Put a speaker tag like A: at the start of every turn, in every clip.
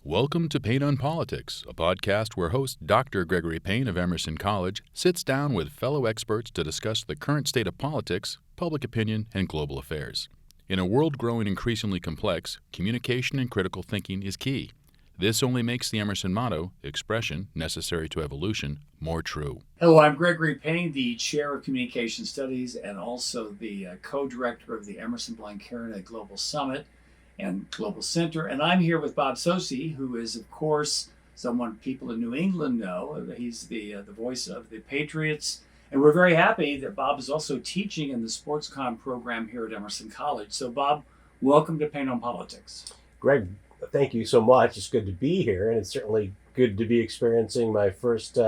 A: Welcome to Payne on Politics, a podcast where host Dr. Gregory Payne of Emerson College sits down with fellow experts to discuss the current state of politics, public opinion, and global affairs. In a world growing increasingly complex, communication and critical thinking is key. This only makes the Emerson motto, expression necessary to evolution, more true.
B: Hello, I'm Gregory Payne, the Chair of Communication Studies and also the co-director of the Emerson Blanquerna Global Summit and Global Center. And I'm here with Bob Socci, who is, of course, someone people in New England know. He's the voice of the Patriots. And we're very happy that Bob is also teaching in the SportsCom program here at Emerson College. So, Bob, welcome to Payne on Politics.
C: Greg, thank you so much. It's good to be here, and it's certainly good to be experiencing my first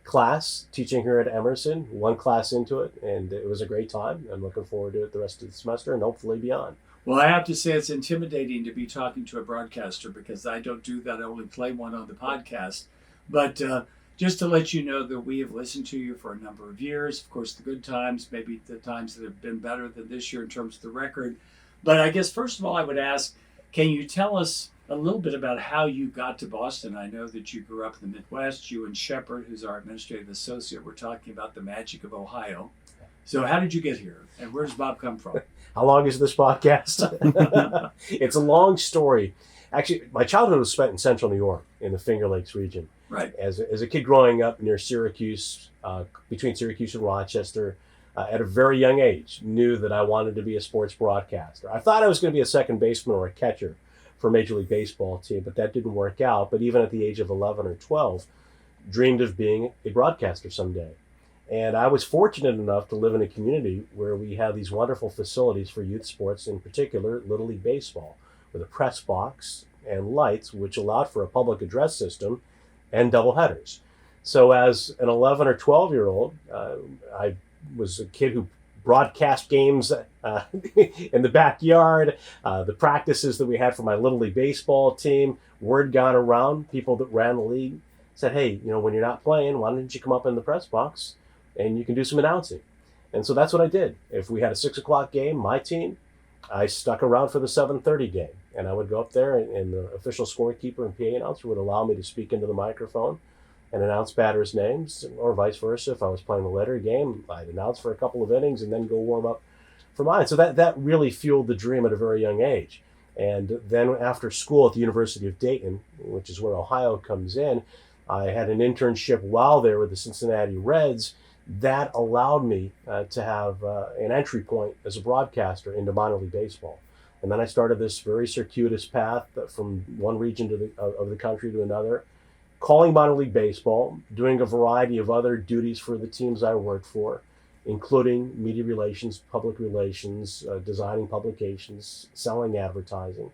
C: class teaching here at Emerson, one class into it, and it was a great time. I'm looking forward to it the rest of the semester and hopefully beyond.
B: Well, I have to say it's intimidating to be talking to a broadcaster because I don't do that. I only play one on the podcast. But just to let you know that we have listened to you for a number of years. Of course, the good times, maybe the times that have been better than this year in terms of the record. But I guess, first of all, I would ask, can you tell us a little bit about how you got to Boston? I know that you grew up in the Midwest. You and Shepard, who's our administrative associate, were talking about the magic of Ohio. So how did you get here? And where does Bob come from?
C: How long is this podcast? It's a long story. Actually, my childhood was spent in central New York in the Finger Lakes region.
B: Right.
C: As a kid growing up near Syracuse, between Syracuse and Rochester, at a very young age, knew that I wanted to be a sports broadcaster. I thought I was going to be a second baseman or a catcher for a Major League Baseball team, but that didn't work out. But even at the age of 11 or 12, dreamed of being a broadcaster someday. And I was fortunate enough to live in a community where we have these wonderful facilities for youth sports, in particular Little League Baseball, with a press box and lights, which allowed for a public address system and doubleheaders. So as an 11 or 12-year-old, I was a kid who broadcast games in the backyard, the practices that we had for my Little League Baseball team. Word got around, people that ran the league said, hey, when you're not playing, why don't you come up in the press box and you can do some announcing? And so that's what I did. If we had a 6 o'clock game, my team, I stuck around for the 7:30 game. And I would go up there and the official scorekeeper and PA announcer would allow me to speak into the microphone and announce batters' names, or vice versa. If I was playing a later game, I'd announce for a couple of innings and then go warm up for mine. So that really fueled the dream at a very young age. And then after school at the University of Dayton, which is where Ohio comes in, I had an internship while there with the Cincinnati Reds. That allowed me to have an entry point as a broadcaster into minor league baseball. And then I started this very circuitous path from one region of the country to another, calling minor league baseball, doing a variety of other duties for the teams I worked for, including media relations, public relations, designing publications, selling advertising,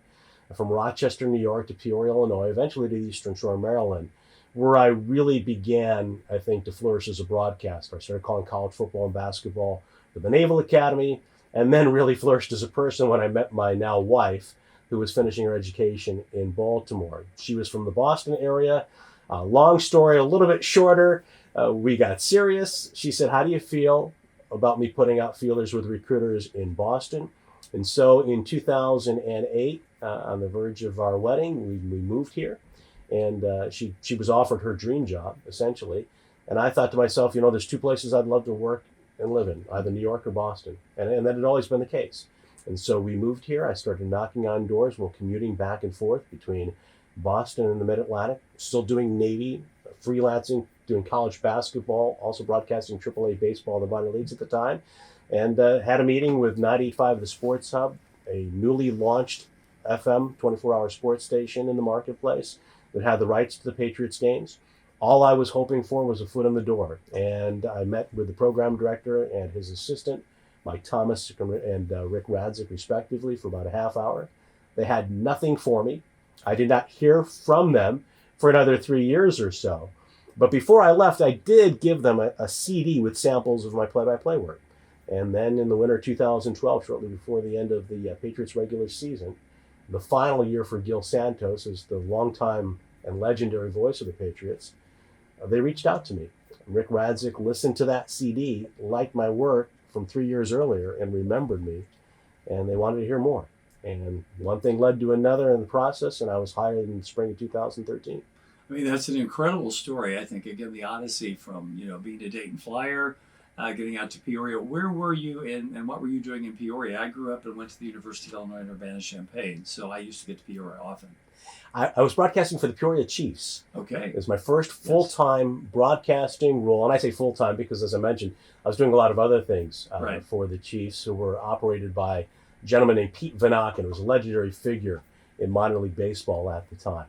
C: from Rochester, New York to Peoria, Illinois, eventually to Eastern Shore, Maryland, where I really began, I think, to flourish as a broadcaster. I started calling college football and basketball for the Naval Academy, and then really flourished as a person when I met my now wife, who was finishing her education in Baltimore. She was from the Boston area. Long story, a little bit shorter. We got serious. She said, how do you feel about me putting out feelers with recruiters in Boston? And so in 2008, on the verge of our wedding, we moved here. And she was offered her dream job, essentially. And I thought to myself, there's two places I'd love to work and live in, either New York or Boston. And that had always been the case. And so we moved here. I started knocking on doors while commuting back and forth between Boston and the Mid-Atlantic, still doing Navy, freelancing, doing college basketball, also broadcasting AAA baseball in the minor leagues at the time, and had a meeting with 985 The Sports Hub, a newly launched FM 24-hour sports station in the marketplace that had the rights to the Patriots games. All I was hoping for was a foot in the door, and I met with the program director and his assistant, Mike Thomas and Rick Radzik, respectively, for about a half hour. They had nothing for me. I did not hear from them for another 3 years or so. But before I left, I did give them a CD with samples of my play-by-play work. And then in the winter of 2012, shortly before the end of the Patriots regular season, the final year for Gil Santos as the longtime and legendary voice of the Patriots, they reached out to me. Rick Radzik listened to that CD, liked my work from 3 years earlier, and remembered me, and they wanted to hear more. And one thing led to another in the process, and I was hired in the spring of 2013.
B: I mean, that's an incredible story. I think, again, the odyssey from, being a Dayton Flyer, getting out to Peoria. Where were you and what were you doing in Peoria? I grew up and went to the University of Illinois in Urbana-Champaign, so I used to get to Peoria often.
C: I was broadcasting for the Peoria Chiefs.
B: Okay.
C: It was my first full-time broadcasting role. And I say full-time because, as I mentioned, I was doing a lot of other things
B: Right.
C: for the Chiefs, who were operated by a gentleman named Pete Vanaken, who was a legendary figure in minor league baseball at the time.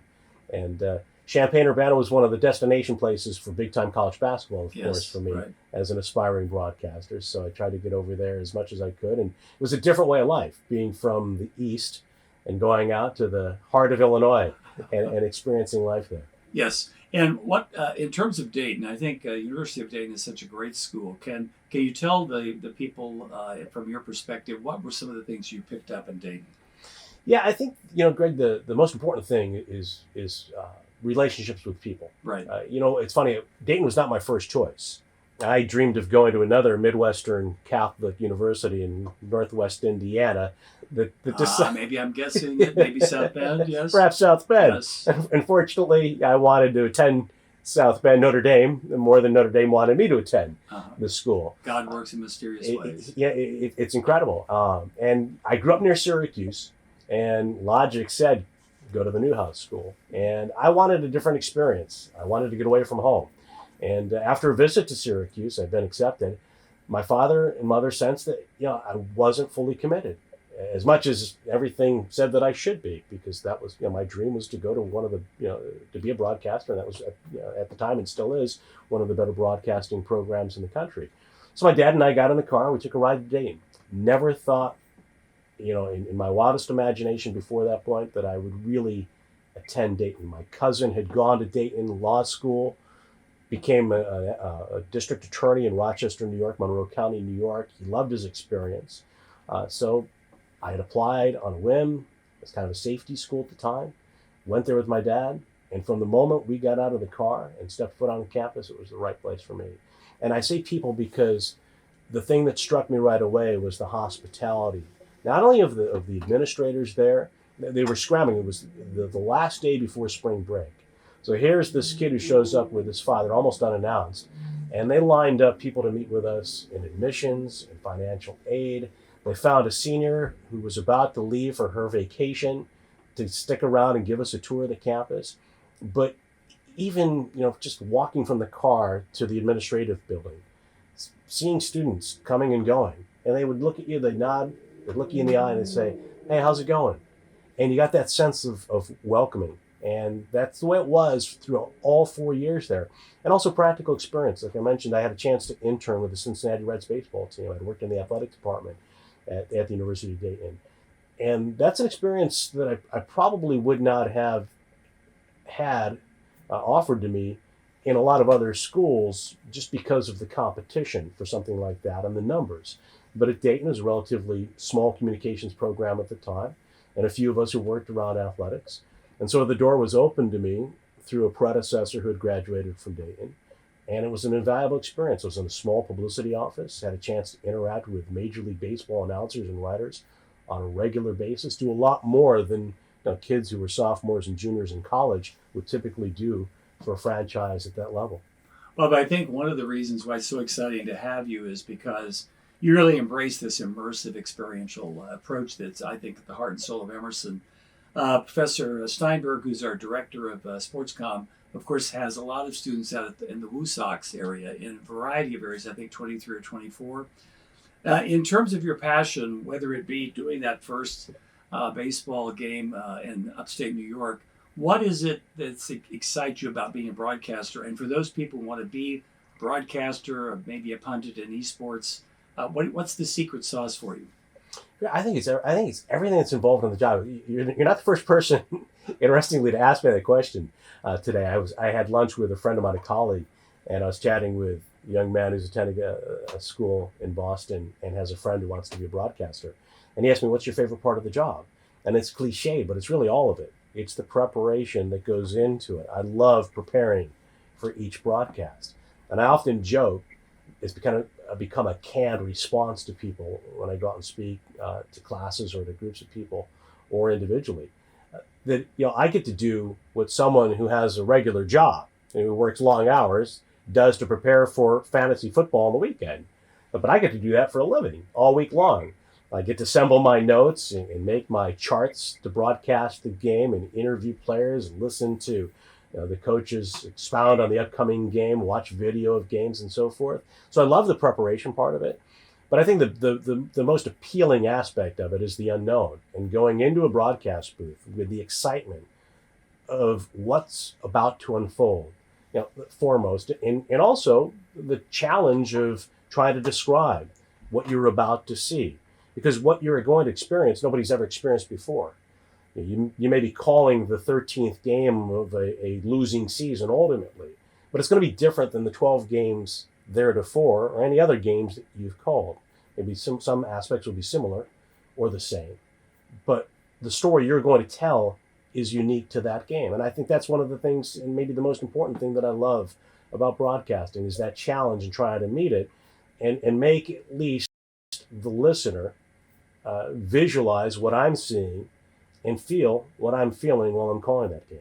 C: And Champaign-Urbana was one of the destination places for big-time college basketball, of course, for me
B: right.
C: as an aspiring broadcaster. So I tried to get over there as much as I could. And it was a different way of life, being from the East and going out to the heart of Illinois and experiencing life there.
B: Yes. And what, in terms of Dayton, I think University of Dayton is such a great school. Can you tell the people from your perspective, what were some of the things you picked up in Dayton?
C: Yeah, I think, Greg, the most important thing is relationships with people.
B: Right.
C: It's funny, Dayton was not my first choice. I dreamed of going to another Midwestern Catholic university in Northwest Indiana.
B: Maybe I'm guessing it. Maybe South Bend, yes?
C: Perhaps South Bend.
B: Yes.
C: Unfortunately, I wanted to attend South Bend, Notre Dame, more than Notre Dame wanted me to attend the school.
B: God works in mysterious ways.
C: It's incredible. And I grew up near Syracuse, and logic said, go to the Newhouse School. And I wanted a different experience. I wanted to get away from home. And after a visit to Syracuse, I'd been accepted. My father and mother sensed that, I wasn't fully committed, as much as everything said that I should be, because that was, my dream was to go to one of the, to be a broadcaster. And that was, at the time, and still is, one of the better broadcasting programs in the country. So my dad and I got in the car and we took a ride to Dayton. Never thought, in my wildest imagination before that point, that I would really attend Dayton. My cousin had gone to Dayton Law School, became a district attorney in Rochester, New York, Monroe County, New York. He loved his experience. So I had applied on a whim. It was kind of a safety school at the time. Went there with my dad. And from the moment we got out of the car and stepped foot on campus, it was the right place for me. And I say people because the thing that struck me right away was the hospitality. Not only of the administrators there, they were scrambling. It was the last day before spring break. So here's this kid who shows up with his father almost unannounced, and they lined up people to meet with us in admissions and financial aid. They found a senior who was about to leave for her vacation to stick around and give us a tour of the campus. But even, just walking from the car to the administrative building, seeing students coming and going, and they would look at you, they'd nod, they'd look you in the eye and they'd say, hey, how's it going? And you got that sense of welcoming. And that's the way it was through all 4 years there. And also practical experience. Like I mentioned, I had a chance to intern with the Cincinnati Reds baseball team. I'd worked in the athletic department at the University of Dayton. And that's an experience that I probably would not have had offered to me in a lot of other schools just because of the competition for something like that and the numbers. But at Dayton, it was a relatively small communications program at the time, and a few of us who worked around athletics. And so the door was open to me through a predecessor who had graduated from Dayton. And it was an invaluable experience. I was in a small publicity office, had a chance to interact with Major League Baseball announcers and writers on a regular basis, do a lot more than kids who were sophomores and juniors in college would typically do for a franchise at that level.
B: Well, but I think one of the reasons why it's so exciting to have you is because you really embrace this immersive experiential approach that's, I think, at the heart and soul of Emerson. Professor Steinberg, who's our director of SportsCom, of course, has a lot of students out in the WooSox area in a variety of areas, I think 23 or 24. In terms of your passion, whether it be doing that first baseball game in upstate New York, what is it that excites you about being a broadcaster? And for those people who want to be a broadcaster or maybe a pundit in esports, what's the secret sauce for you?
C: Yeah, I think it's everything that's involved in the job. You're not the first person, interestingly, to ask me that question today. I had lunch with a friend of mine, a colleague, and I was chatting with a young man who's attending a school in Boston and has a friend who wants to be a broadcaster. And he asked me, what's your favorite part of the job? And it's cliche, but it's really all of it. It's the preparation that goes into it. I love preparing for each broadcast. And I often joke, it's become a canned response to people when I go out and speak to classes or to groups of people. or individually. That I get to do what someone who has a regular job, who works long hours, does to prepare for fantasy football on the weekend. But I get to do that for a living all week long. I get to assemble my notes and make my charts to broadcast the game and interview players and listen to the coaches expound on the upcoming game, watch video of games and so forth. So I love the preparation part of it. But I think the most appealing aspect of it is the unknown, and going into a broadcast booth with the excitement of what's about to unfold, foremost, and also the challenge of trying to describe what you're about to see. Because what you're going to experience, nobody's ever experienced before. You may be calling the 13th game of a losing season ultimately, but it's going to be different than the 12 games theretofore or any other games that you've called. Maybe some aspects will be similar or the same, but the story you're going to tell is unique to that game. And I think that's one of the things, and maybe the most important thing that I love about broadcasting, is that challenge and trying to meet it and make at least the listener visualize what I'm seeing and feel what I'm feeling while I'm calling that game.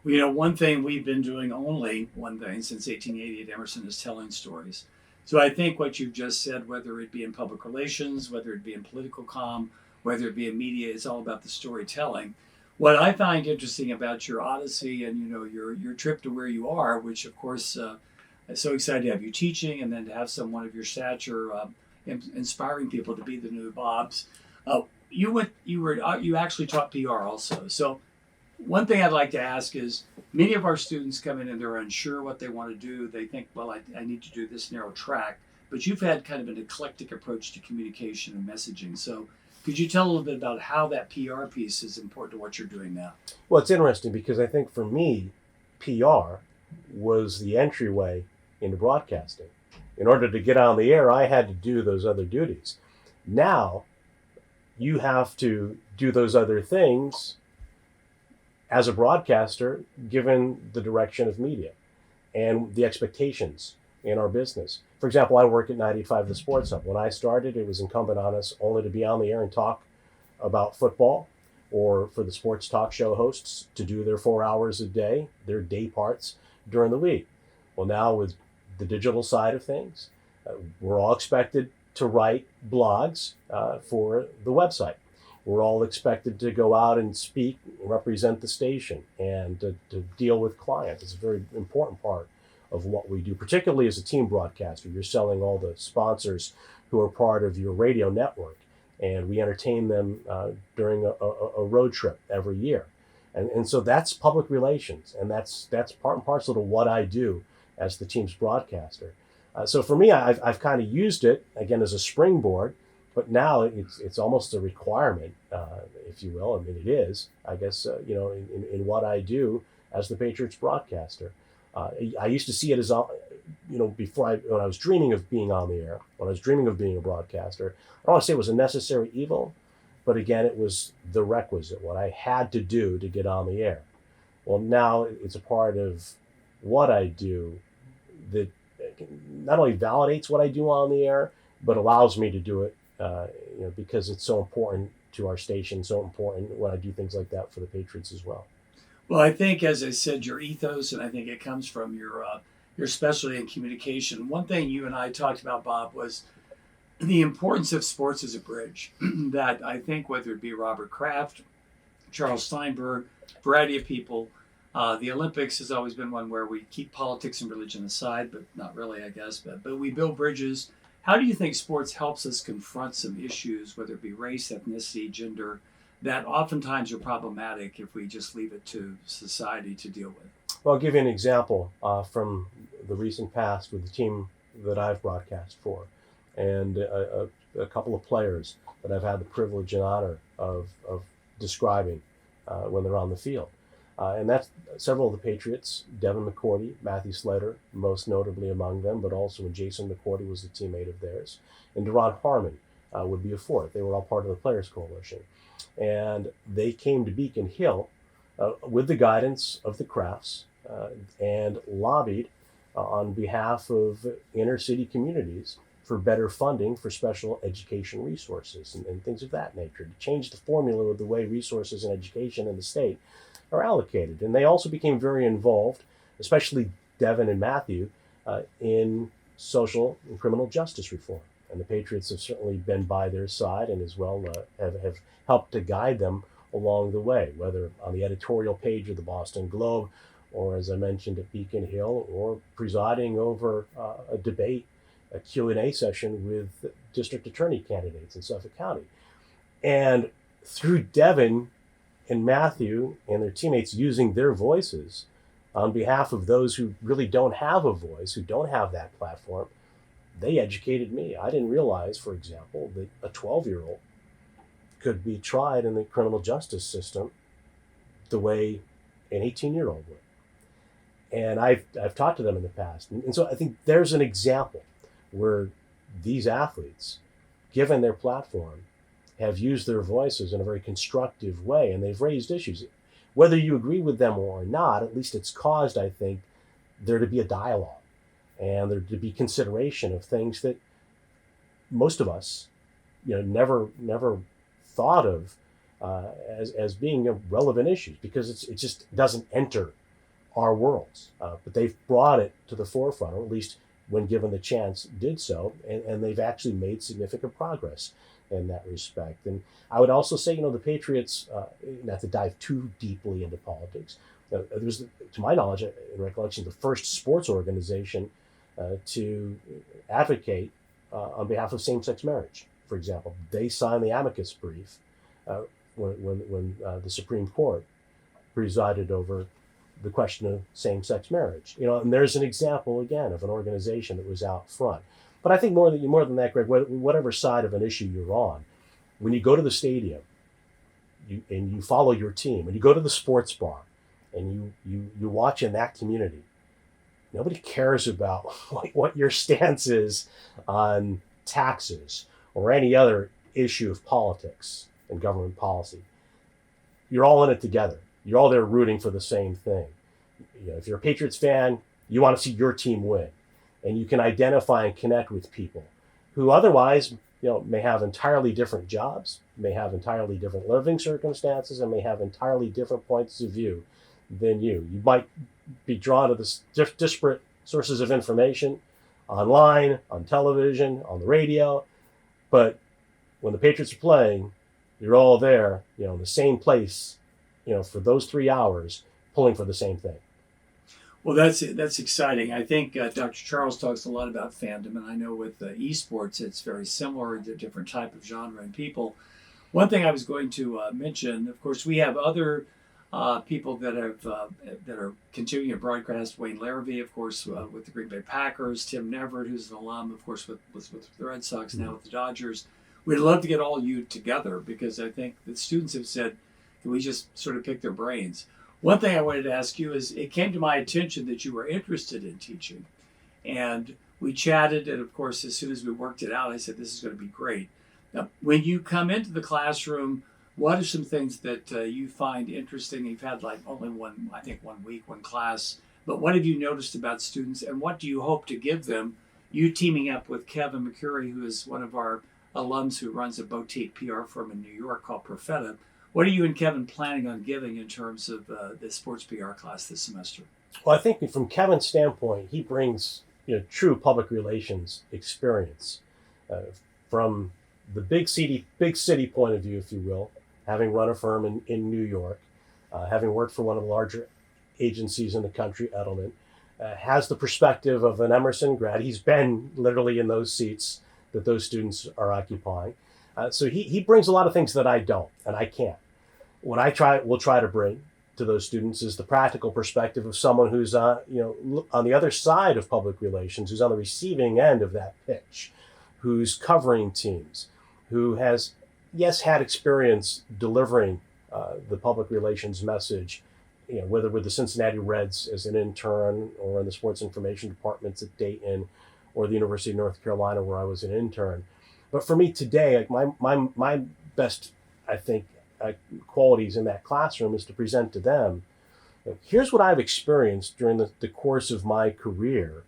B: Well, one thing we've been doing, only one thing since 1880 at Emerson, is telling stories. So I think what you've just said, whether it be in public relations, whether it be in political comm, whether it be in media, it's all about the storytelling. What I find interesting about your odyssey and your trip to where you are, which of course I'm so excited to have you teaching, and then to have someone of your stature inspiring people to be the new Bobs. You actually taught PR also. So one thing I'd like to ask is, many of our students come in and they're unsure what they want to do. They think, well, I need to do this narrow track. But you've had kind of an eclectic approach to communication and messaging. So could you tell a little bit about how that PR piece is important to what you're doing now?
C: Well, it's interesting because I think for me, PR was the entryway into broadcasting. In order to get on the air, I had to do those other duties. Now, you have to do those other things as a broadcaster, given the direction of media and the expectations in our business. For example, I work at 95 The Sports Hub. When I started, it was incumbent on us only to be on the air and talk about football, or for the sports talk show hosts to do their 4 hours a day, their day parts during the week. Well, now with the digital side of things, we're all expected to write blogs for the website. We're all expected to go out and speak, represent the station, and to deal with clients. It's a very important part of what we do, particularly as a team broadcaster. You're selling all the sponsors who are part of your radio network, and we entertain them during a road trip every year. And so that's public relations, and that's part and parcel to what I do as the team's broadcaster. So for me, I've kind of used it, again, as a springboard, but now it's almost a requirement, if you will. I mean, it is, I guess, in what I do as the Patriots broadcaster. I used to see it as, before when I was dreaming of being on the air, when I was dreaming of being a broadcaster, I don't want to say it was a necessary evil, but again, it was the requisite, what I had to do to get on the air. Well, now it's a part of what I do that not only validates what I do on the air, but allows me to do it, because it's so important to our station, so important when I do things like that for the Patriots as well.
B: Well, I think, as I said, your ethos, and I think it comes from your specialty in communication. One thing you and I talked about, Bob, was the importance of sports as a bridge. That I think, whether it be Robert Kraft, Charles Steinberg, a variety of people, the Olympics has always been one where we keep politics and religion aside, but not really, I guess. But we build bridges. How do you think sports helps us confront some issues, whether it be race, ethnicity, gender, that oftentimes are problematic if we just leave it to society to deal with?
C: Well, I'll give you an example from the recent past with the team that I've broadcast for, and a couple of players that I've had the privilege and honor of describing when they're on the field. And that's several of the Patriots: Devin McCourty, Matthew Slater, most notably among them, but also when Jason McCourty was a teammate of theirs. And Deron Harmon would be a fourth. They were all part of the Players Coalition. And they came to Beacon Hill with the guidance of the Crafts and lobbied on behalf of inner city communities for better funding for special education resources and things of that nature, to change the formula of the way resources in education in the state are allocated. And they also became very involved, especially Devin and Matthew, in social and criminal justice reform. And the Patriots have certainly been by their side and as well have helped to guide them along the way, whether on the editorial page of the Boston Globe or, as I mentioned, at Beacon Hill, or presiding over a debate, a Q&A session with district attorney candidates in Suffolk County. And through Devin and Matthew and their teammates using their voices on behalf of those who really don't have a voice, who don't have that platform, they educated me. I didn't realize, for example, that a 12-year-old could be tried in the criminal justice system the way an 18-year-old would. And I've talked to them in the past. And so I think there's an example where these athletes, given their platform, have used their voices in a very constructive way, and they've raised issues. Whether you agree with them or not, at least it's caused, I think, there to be a dialogue and there to be consideration of things that most of us, never thought of as being relevant issues, because it just doesn't enter our worlds. But they've brought it to the forefront, or at least when given the chance, did so, and they've actually made significant progress in that respect. And I would also say, the Patriots, not to dive too deeply into politics, it was, to my knowledge, in recollection, the first sports organization to advocate on behalf of same-sex marriage. For example, they signed the amicus brief when the Supreme Court presided over the question of same-sex marriage. And there's an example, again, of an organization that was out front. But I think more than that, Greg, whatever side of an issue you're on, when you go to the stadium and you follow your team, and you go to the sports bar and you watch in that community, nobody cares about what your stance is on taxes or any other issue of politics and government policy. You're all in it together. You're all there rooting for the same thing. If you're a Patriots fan, you want to see your team win. And you can identify and connect with people who otherwise, may have entirely different jobs, may have entirely different living circumstances, and may have entirely different points of view than you. You might be drawn to this disparate sources of information online, on television, on the radio, but when the Patriots are playing, you're all there, in the same place, for those 3 hours, pulling for the same thing.
B: Well, that's exciting. I think Dr. Charles talks a lot about fandom, and I know with esports, it's very similar to a different type of genre and people. One thing I was going to mention, of course, we have other people that are continuing to broadcast. Wayne Larrabee, of course, with the Green Bay Packers. Tim Neverett, who's an alum, of course, with the Red Sox, now with the Dodgers. We'd love to get all you together, because I think the students have said, can we just sort of pick their brains? One thing I wanted to ask you is, it came to my attention that you were interested in teaching. And we chatted, and of course, as soon as we worked it out, I said, this is going to be great. Now, when you come into the classroom, what are some things that you find interesting? You've had only one week, one class, but what have you noticed about students, and what do you hope to give them? You teaming up with Kevin McCurry, who is one of our alums who runs a boutique PR firm in New York called Profeta. What are you and Kevin planning on giving in terms of the sports PR class this semester?
C: Well, I think from Kevin's standpoint, he brings true public relations experience from the big city point of view, if you will, having run a firm in New York, having worked for one of the larger agencies in the country, Edelman, has the perspective of an Emerson grad. He's been literally in those seats that those students are occupying. So he brings a lot of things that I don't and I can't. What we'll try to bring to those students is the practical perspective of someone who's on the other side of public relations, who's on the receiving end of that pitch, who's covering teams, who has had experience delivering the public relations message, whether with the Cincinnati Reds as an intern or in the sports information departments at Dayton or the University of North Carolina where I was an intern. But for me today, my best, I think, qualities in that classroom is to present to them, here's what I've experienced during the course of my career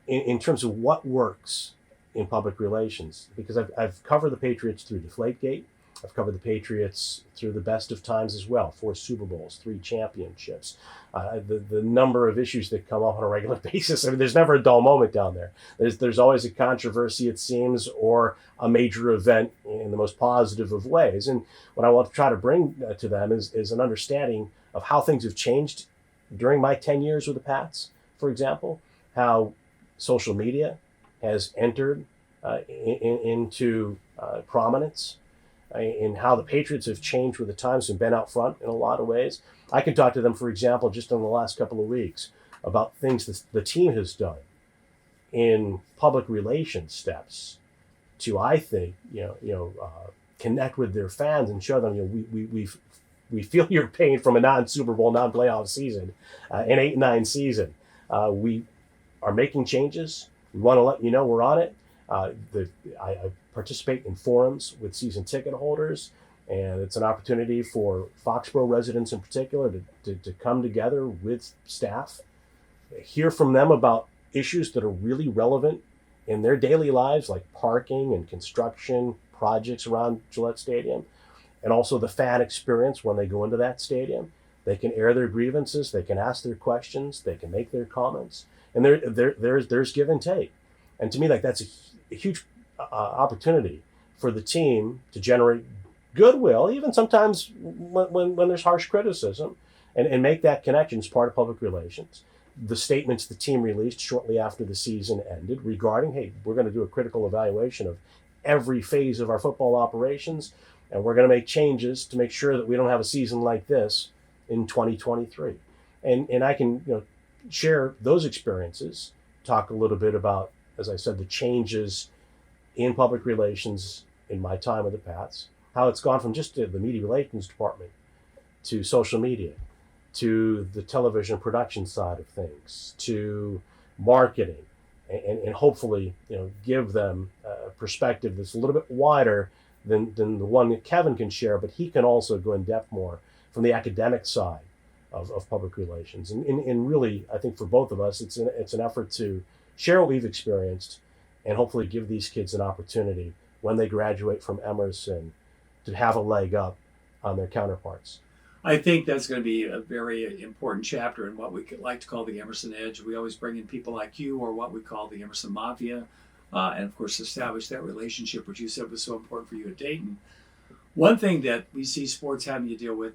C: in terms of what works in public relations, because I've covered the Patriots through Deflategate. I've covered the Patriots through the best of times as well. 4 Super Bowls, 3 championships. The number of issues that come up on a regular basis. I mean, there's never a dull moment down there. There's always a controversy, it seems, or a major event in the most positive of ways. And what I want to try to bring to them is an understanding of how things have changed during my 10 years with the Pats, for example, how social media has entered into prominence, in how the Patriots have changed with the times and been out front in a lot of ways. I can talk to them, for example, just in the last couple of weeks about things the team has done in public relations steps to, I think, connect with their fans and show them, we feel your pain from a non-Super Bowl, non-playoff season, an 8-9 season. We are making changes. We want to let you know we're on it. I participate in forums with season ticket holders, and it's an opportunity for Foxborough residents in particular to come together with staff, hear from them about issues that are really relevant in their daily lives, like parking and construction projects around Gillette Stadium, and also the fan experience when they go into that stadium. They can air their grievances, they can ask their questions, they can make their comments, and there's give and take. And to me, that's a huge opportunity for the team to generate goodwill, even sometimes when there's harsh criticism, and make that connection as part of public relations. The statements the team released shortly after the season ended regarding, hey, we're going to do a critical evaluation of every phase of our football operations, and we're going to make changes to make sure that we don't have a season like this in 2023. And I can share those experiences, talk a little bit about, as I said, the changes in public relations in my time with the Pats, how it's gone from just the media relations department to social media, to the television production side of things, to marketing, and hopefully give them a perspective that's a little bit wider than the one that Kevin can share, but he can also go in depth more from the academic side of public relations. And really, I think for both of us, it's an effort to share what we've experienced and hopefully give these kids an opportunity when they graduate from Emerson to have a leg up on their counterparts.
B: I think that's going to be a very important chapter in what we could like to call the Emerson Edge. We always bring in people like you, or what we call the Emerson Mafia, and of course establish that relationship, which you said was so important for you at Dayton. One thing that we see sports having to deal with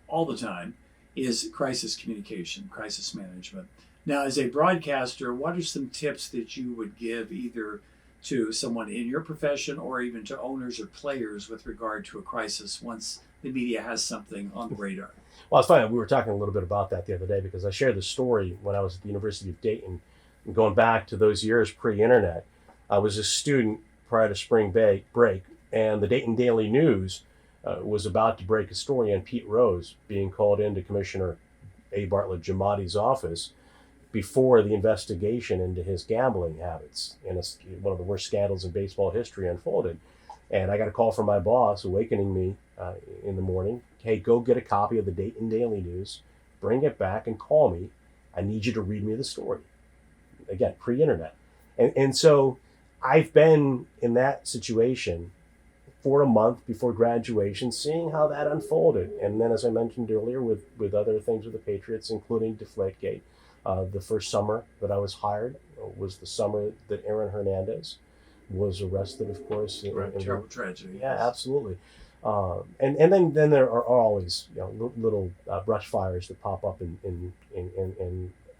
B: all the time is crisis communication, crisis management. Now, as a broadcaster, what are some tips that you would give either to someone in your profession or even to owners or players with regard to a crisis once the media has something on the radar?
C: Well, it's funny. We were talking a little bit about that the other day because I shared the story when I was at the University of Dayton. And going back to those years pre-internet, I was a student prior to spring break, and the Dayton Daily News was about to break a story on Pete Rose being called into Commissioner A. Bartlett Giamatti's office before the investigation into his gambling habits and one of the worst scandals in baseball history unfolded. And I got a call from my boss awakening me in the morning. Hey, go get a copy of the Dayton Daily News, bring it back and call me. I need you to read me the story. Again, pre-internet. And so I've been in that situation for a month before graduation, seeing how that unfolded. And then, as I mentioned earlier, with other things with the Patriots, including Deflategate, the first summer that I was hired was the summer that Aaron Hernandez was arrested, of course.
B: Terrible tragedy.
C: Yeah, absolutely. And then there are always little brush fires that pop up in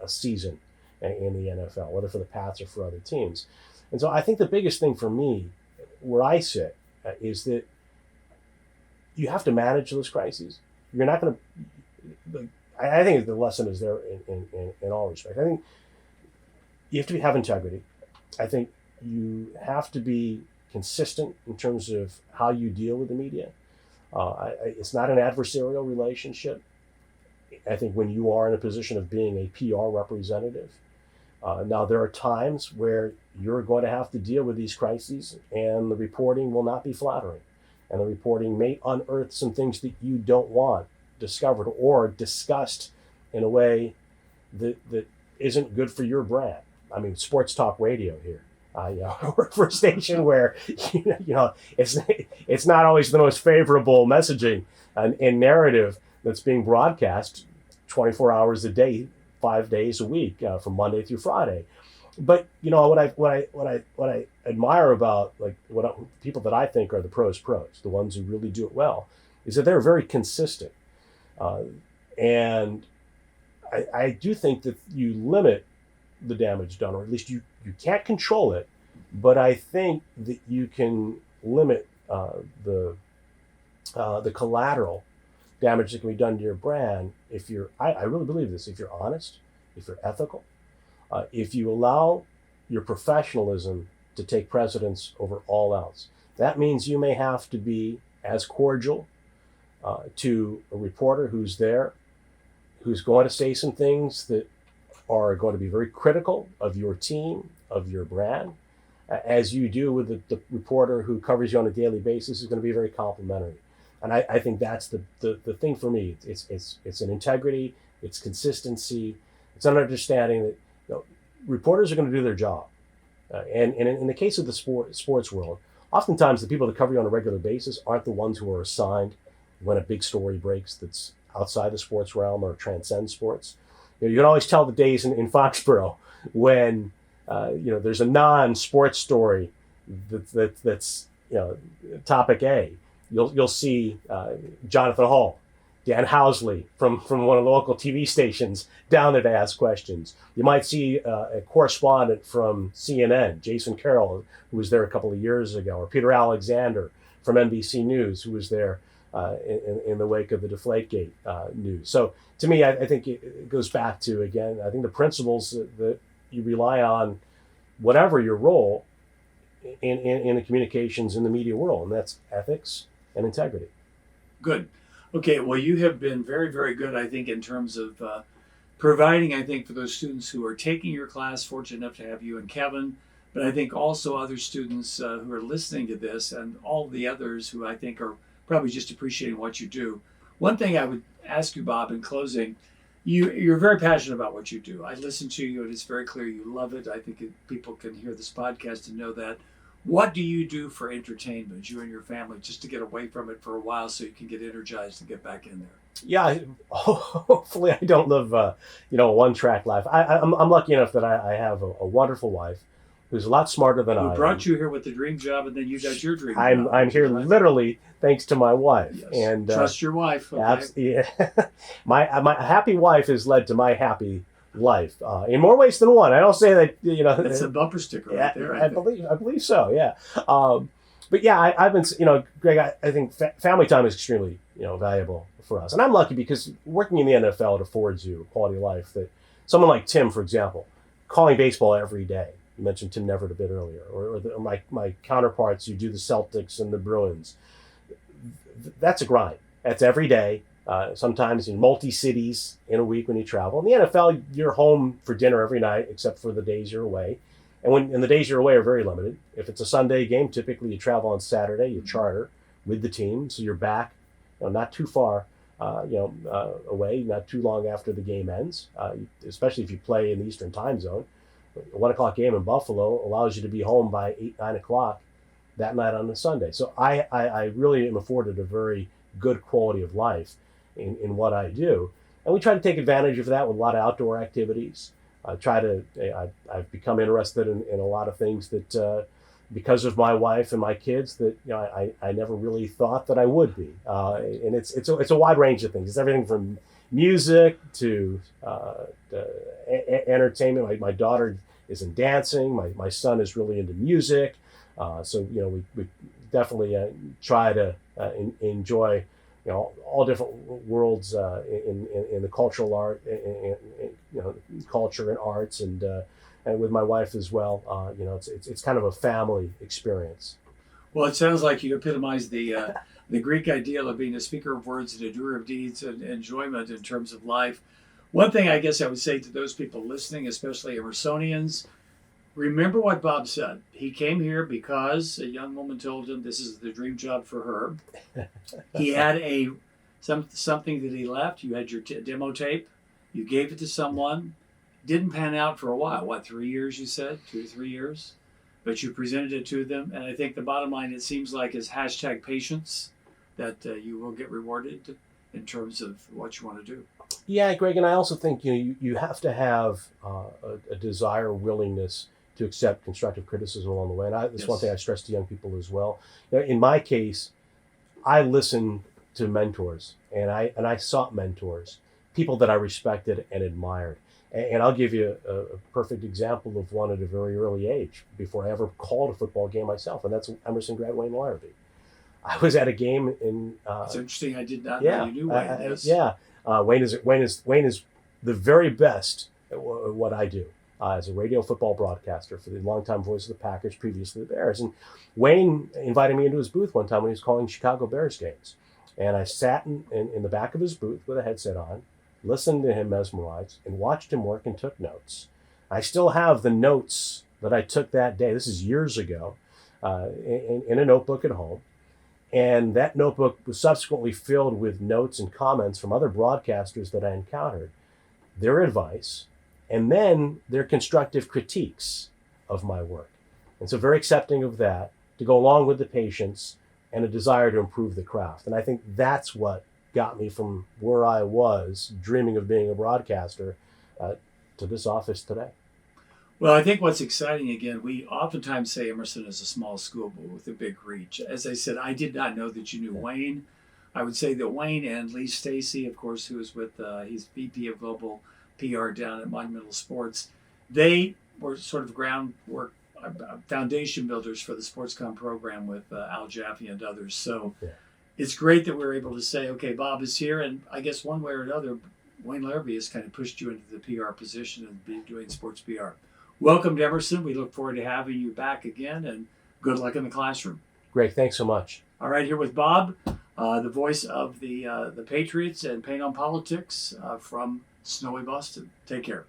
C: a season in the NFL, whether for the Pats or for other teams. And so I think the biggest thing for me, where I sit, is that you have to manage those crises. You're not going to. I think the lesson is there in all respect. I think you have to have integrity. I think you have to be consistent in terms of how you deal with the media. It's not an adversarial relationship. I think when you are in a position of being a PR representative, now there are times where you're going to have to deal with these crises, and the reporting will not be flattering, and the reporting may unearth some things that you don't want discovered or discussed in a way that isn't good for your brand. I mean, sports talk radio here. I work for a station where it's not always the most favorable messaging and narrative that's being broadcast 24 hours a day, 5 days a week, from Monday through Friday. But what I admire about people that I think are the pros, the ones who really do it well, is that they're very consistent, and I do think that you limit the damage done, or at least you can't control it, but I think that you can limit the collateral damage that can be done to your brand if you're. I really believe this. If you're honest, if you're ethical, if you allow your professionalism to take precedence over all else. That means you may have to be as cordial to a reporter who's there, who's going to say some things that are going to be very critical of your team, of your brand, as you do with the reporter who covers you on a daily basis, is going to be very complimentary. And I think that's the thing for me. It's an integrity, it's consistency, it's an understanding that reporters are going to do their job. And in the case of the sports world, oftentimes the people that cover you on a regular basis aren't the ones who are assigned when a big story breaks that's outside the sports realm or transcends sports. You can always tell the days in Foxborough when there's a non-sports story that's topic A. You'll see Jonathan Hall, Dan Housley from one of the local TV stations down there to ask questions. You might see a correspondent from CNN, Jason Carroll, who was there a couple of years ago, or Peter Alexander from NBC News, who was there in the wake of the Deflategate news. So to me, I think it goes back to, again, I think the principles that you rely on, whatever your role in the communications in the media world, and that's ethics and integrity.
B: Good. Okay, well, you have been very, very good, I think, in terms of providing, I think, for those students who are taking your class, fortunate enough to have you and Kevin, but I think also other students who are listening to this, and all the others who I think are probably just appreciating what you do. One thing I would ask you, Bob, in closing, you're very passionate about what you do. I listen to you, and it's very clear you love it. I think people can hear this podcast and know that. What do you do for entertainment, you and your family, just to get away from it for a while so you can get energized and get back in there?
C: Yeah, hopefully I don't live a one-track life. I'm lucky enough that I have a wonderful wife who's a lot smarter than I am.
B: Who brought you here with the dream job, and then you got your dream job.
C: I'm here literally thanks to my wife.
B: Yes.
C: And
B: trust your wife. Okay?
C: Yeah. my happy wife has led to my happy life in more ways than one. I don't say that
B: That's a bumper sticker right there.
C: I believe so. Yeah. But yeah, I've been Greg. I think family time is extremely valuable for us, and I'm lucky because working in the NFL, it affords you a quality of life that someone like Tim, for example, calling baseball every day. You mentioned Tim Neverett a bit earlier, or my counterparts who do the Celtics and the Bruins. That's a grind. That's every day. Sometimes in multi-cities in a week when you travel. In the NFL, you're home for dinner every night, except for the days you're away. And the days you're away are very limited. If it's a Sunday game, typically you travel on Saturday, you charter with the team, so you're back, not too far, away, not too long after the game ends. Especially if you play in the Eastern Time Zone, a 1 o'clock game in Buffalo allows you to be home by 8-9 o'clock that night on a Sunday. So I really am afforded a very good quality of life in what I do. And we try to take advantage of that with a lot of outdoor activities. I've become interested in a lot of things that, because of my wife and my kids, that I never really thought that I would be. And it's a wide range of things. It's everything from music to entertainment. My daughter is in dancing. My son is really into music. So we definitely try to enjoy all different worlds in the cultural art, culture and arts, and with my wife as well. It's kind of a family experience.
B: Well, it sounds like you epitomize the Greek ideal of being a speaker of words and a doer of deeds and enjoyment in terms of life. One thing I guess I would say to those people listening, especially Emersonians, remember what Bob said. He came here because a young woman told him this is the dream job for her. He had something that he left. You had your demo tape. You gave it to someone. Didn't pan out for a while. 3 years, you said? 2 to 3 years? but you presented it to them. And I think the bottom line, it seems like, is hashtag patience, that you will get rewarded in terms of what you want to do.
C: Yeah, Greg, and I also think you have to have a desire, willingness to accept constructive criticism along the way. And that's one thing I stress to young people as well. In my case, I listened to mentors, and I sought mentors, people that I respected and admired. And I'll give you a perfect example of one at a very early age, before I ever called a football game myself, and that's Emerson grad Wayne Larrabee. I was at a game in.
B: It's interesting. I did not know you knew Wayne.
C: Yeah, Wayne is the very best at what I do as a radio football broadcaster for the longtime voice of the Packers, previously the Bears. And Wayne invited me into his booth one time when he was calling Chicago Bears games, and I sat in the back of his booth with a headset on, listened to him mesmerized, and watched him work and took notes. I still have the notes that I took that day. This is years ago, in a notebook at home. And that notebook was subsequently filled with notes and comments from other broadcasters that I encountered, their advice, and then their constructive critiques of my work. And so very accepting of that, to go along with the patience and a desire to improve the craft. And I think that's what got me from where I was dreaming of being a broadcaster to this office today.
B: Well, I think what's exciting, again, we oftentimes say Emerson is a small school, but with a big reach. As I said, I did not know that you knew Wayne. I would say that Wayne and Lee Stacy, of course, who is with, he's VP of Global PR down at Monumental Sports, they were sort of groundwork, foundation builders for the SportsCom program with Al Jaffe and others. So it's great that we're able to say, okay, Bob is here, and I guess one way or another, Wayne Larrabee has kind of pushed you into the PR position and be doing sports PR. Welcome to Emerson. We look forward to having you back again, and good luck in the classroom.
C: Great. Thanks so much.
B: All right, here with Bob, the voice of the Patriots and Pain on Politics from snowy Boston. Take care.